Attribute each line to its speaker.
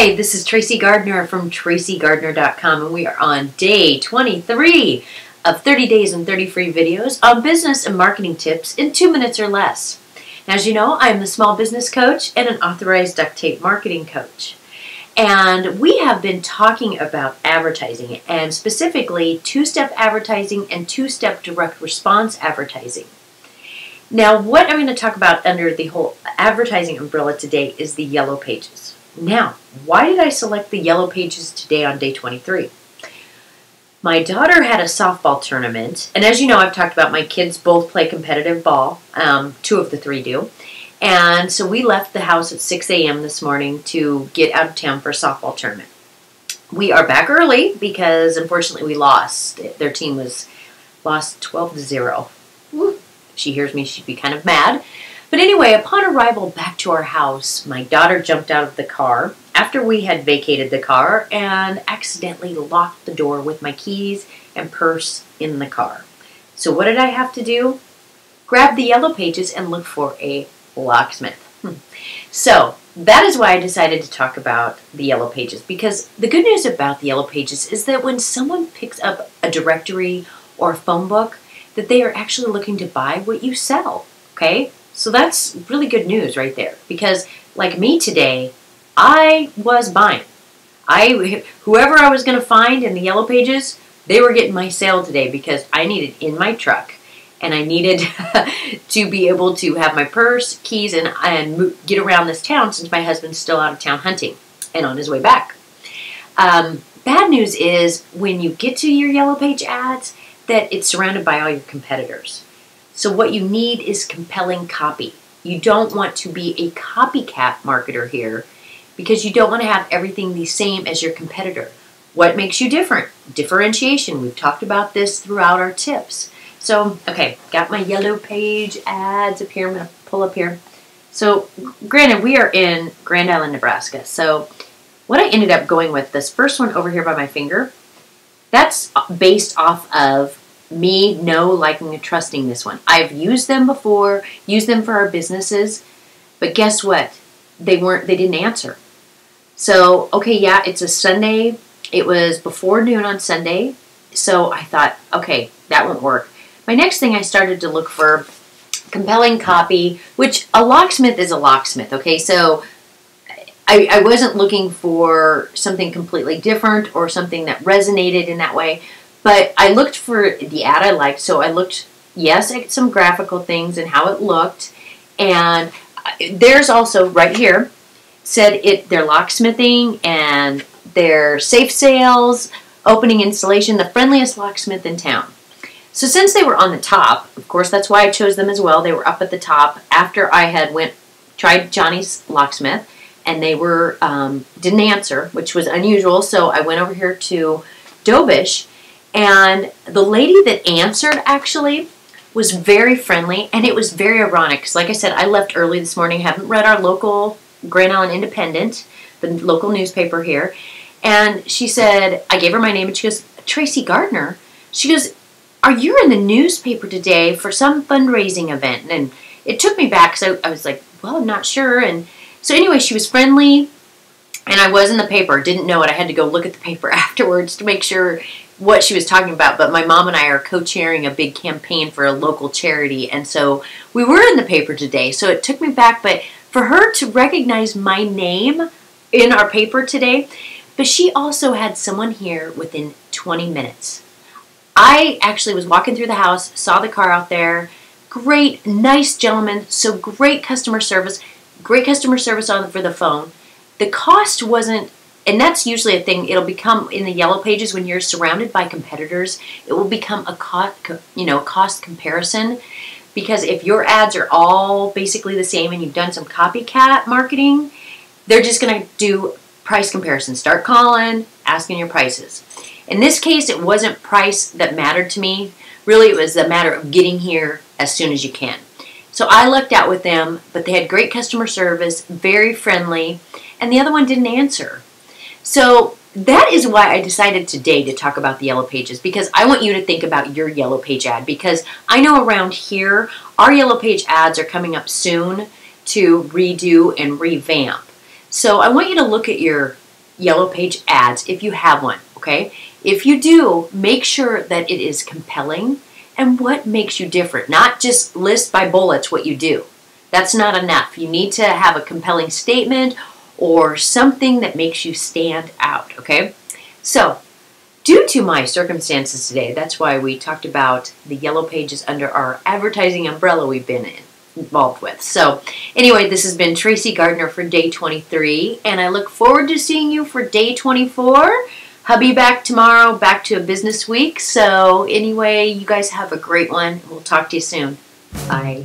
Speaker 1: Hi, this is Tracy Gardner from tracygardner.com, and we are on day 23 of 30 days and 30 free videos on business and marketing tips in 2 minutes or less. As you know, I'm a small business coach and an authorized duct tape marketing coach. And we have been talking about advertising, and specifically two-step advertising and two-step direct response advertising. Now, what I'm going to talk about under the whole advertising umbrella today is the yellow pages. Now, why did I select the yellow pages today on day 23? My daughter had a softball tournament, and as you know, I've talked about my kids both play competitive ball. 2 of the 3 do. And so we left the house at 6 a.m. this morning to get out of town for a softball tournament. We are back early because, unfortunately, we lost. Their team was lost 12-0. If she hears me, she'd be kind of mad. But anyway, upon arrival back to our house, my daughter jumped out of the car after we had vacated the car and accidentally locked the door with my keys and purse in the car. So what did I have to do? Grab the yellow pages and look for a locksmith. So that is why I decided to talk about the yellow pages, because the good news about the yellow pages is that when someone picks up a directory or a phone book, that they are actually looking to buy what you sell, okay? So that's really good news right there, because like me today, I was buying. Whoever I was going to find in the yellow pages, they were getting my sale today because I needed in my truck, and I needed to be able to have my purse, keys, and get around this town since my husband's still out of town hunting and on his way back. Bad news is when you get to your yellow page ads that it's surrounded by all your competitors. So what you need is compelling copy. You don't want to be a copycat marketer here because you don't want to have everything the same as your competitor. What makes you different? Differentiation. We've talked about this throughout our tips. So, okay, got my yellow page ads up here. I'm going to pull up here. So, granted, we are in Grand Island, Nebraska. So, what I ended up going with, this first one over here by my finger, that's based off of me liking, and trusting this one. I've used them before, used them for our businesses, but guess what? They didn't answer. So, okay, yeah, it's a Sunday. It was before noon on Sunday. So I thought, okay, that won't work. My next thing, I started to look for compelling copy, which a locksmith is a locksmith, okay? So I wasn't looking for something completely different or something that resonated in that way. But I looked for the ad I liked, so I looked, yes, at some graphical things and how it looked. And there's also, right here, said their locksmithing and their safe sales, opening installation, the friendliest locksmith in town. So since they were on the top, of course, that's why I chose them as well. They were up at the top after I had tried Johnny's Locksmith, and they were didn't answer, which was unusual. So I went over here to Dobish. And the lady that answered actually was very friendly, and it was very ironic because, like I said, I left early this morning. Haven't read our local Grand Island Independent, the local newspaper here. And she said, I gave her my name, and she goes, Tracy Gardner. She goes, are you in the newspaper today for some fundraising event? And it took me back because I was like, well, I'm not sure. And so anyway, she was friendly, and I was in the paper. Didn't know it. I had to go look at the paper afterwards to make sure what she was talking about, but my mom and I are co-chairing a big campaign for a local charity, and so we were in the paper today, so it took me back, but for her to recognize my name in our paper today, but she also had someone here within 20 minutes. I actually was walking through the house, saw the car out there, great, nice gentleman, so great customer service on for the phone. The cost wasn't, and that's usually a thing, it'll become in the yellow pages when you're surrounded by competitors, it will become a cost comparison, because if your ads are all basically the same and you've done some copycat marketing, they're just going to do price comparison. Start calling, asking your prices. In this case, it wasn't price that mattered to me. Really, it was a matter of getting here as soon as you can. So I lucked out with them, but they had great customer service, very friendly, and the other one didn't answer. So that is why I decided today to talk about the yellow pages, because I want you to think about your yellow page ad, because I know around here our yellow page ads are coming up soon to redo and revamp. So I want you to look at your Yellow Page ads if you have one, okay? If you do, make sure that it is compelling and what makes you different. Not just list by bullets what you do. That's not enough. You need to have a compelling statement or something that makes you stand out, okay? So, due to my circumstances today, that's why we talked about the Yellow Pages under our advertising umbrella we've been involved with. So, anyway, this has been Tracy Gardner for day 23, and I look forward to seeing you for day 24. Hubby back tomorrow, back to a business week. So, anyway, you guys have a great one. We'll talk to you soon. Bye.